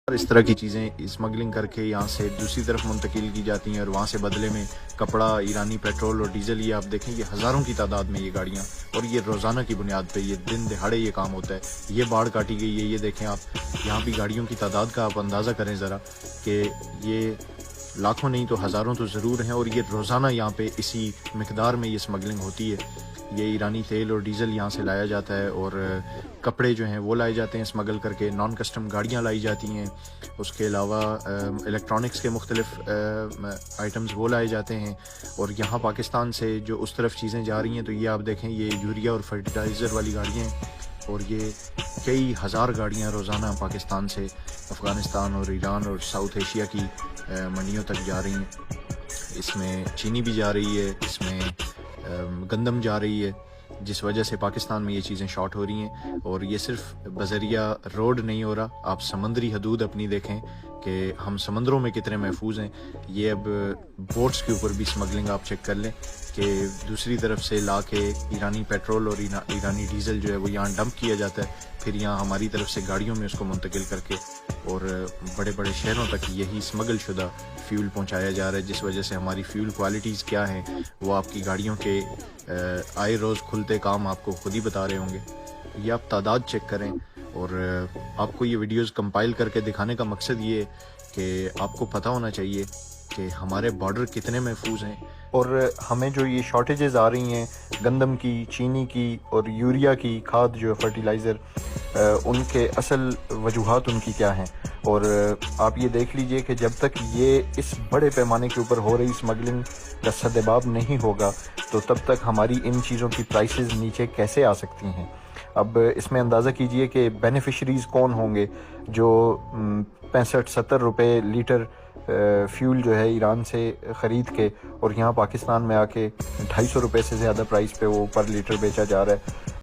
اس طرح کی چیزیں اسمگلنگ کر کے یہاں سے دوسری طرف منتقل کی جاتی ہیں، اور وہاں سے بدلے میں کپڑا، ایرانی پیٹرول اور ڈیزل، یہ آپ دیکھیں یہ ہزاروں کی تعداد میں یہ گاڑیاں، اور یہ روزانہ کی بنیاد پہ، یہ دن دہاڑے یہ کام ہوتا ہے۔ یہ باڑ کاٹی گئی ہے، یہ دیکھیں آپ یہاں بھی گاڑیوں کی تعداد کا آپ اندازہ کریں ذرا، کہ یہ لاکھوں نہیں تو ہزاروں تو ضرور ہیں، اور یہ روزانہ یہاں پہ اسی مقدار میں یہ اسمگلنگ ہوتی ہے۔ یہ ایرانی تیل اور ڈیزل یہاں سے لایا جاتا ہے، اور کپڑے جو ہیں وہ لائے جاتے ہیں اسمگل کر کے، نان کسٹم گاڑیاں لائی جاتی ہیں، اس کے علاوہ الیکٹرانکس کے مختلف آئٹمز وہ لائے جاتے ہیں، اور یہاں پاکستان سے جو اس طرف چیزیں جا رہی ہیں تو یہ آپ دیکھیں یہ یوریا اور فرٹیلائزر والی گاڑیاں ہیں، اور یہ کئی ہزار گاڑیاں روزانہ پاکستان سے افغانستان اور ایران اور ساؤتھ ایشیا کی منڈیوں تک جا رہی ہیں۔ اس میں چینی بھی جا رہی ہے، اس میں گندم جا رہی ہے، جس وجہ سے پاکستان میں یہ چیزیں شارٹ ہو رہی ہیں۔ اور یہ صرف بذریعہ روڈ نہیں ہو رہا، آپ سمندری حدود اپنی دیکھیں کہ ہم سمندروں میں کتنے محفوظ ہیں۔ یہ اب بوٹس کے اوپر بھی اسمگلنگ آپ چیک کر لیں کہ دوسری طرف سے لا کے ایرانی پیٹرول اور ایرانی ڈیزل جو ہے وہ یہاں ڈمپ کیا جاتا ہے، پھر یہاں ہماری طرف سے گاڑیوں میں اس کو منتقل کر کے اور بڑے بڑے شہروں تک یہی اسمگل شدہ فیول پہنچایا جا رہا ہے، جس وجہ سے ہماری فیول کوالٹیز کیا ہیں وہ آپ کی گاڑیوں کے آئے روز کھلتے کام آپ کو خود ہی بتا رہے ہوں گے۔ یہ آپ تعداد چیک کریں، اور آپ کو یہ ویڈیوز کمپائل کر کے دکھانے کا مقصد یہ ہے کہ آپ کو پتہ ہونا چاہیے کہ ہمارے بارڈر کتنے محفوظ ہیں، اور ہمیں جو یہ شارٹیجز آ رہی ہیں گندم کی، چینی کی اور یوریا کی کھاد جو فرٹیلائزر، ان کے اصل وجوہات ان کی کیا ہیں۔ اور آپ یہ دیکھ لیجئے کہ جب تک یہ اس بڑے پیمانے کے اوپر ہو رہی اسمگلنگ کا سدباب نہیں ہوگا تو تب تک ہماری ان چیزوں کی پرائسز نیچے کیسے آ سکتی ہیں۔ اب اس میں اندازہ کیجئے کہ بینیفیشریز کون ہوں گے جو 65-70 روپے لیٹر فیول جو ہے ایران سے خرید کے اور یہاں پاکستان میں آ کے 250 روپے سے زیادہ پرائس پہ وہ پر لیٹر بیچا جا رہا ہے۔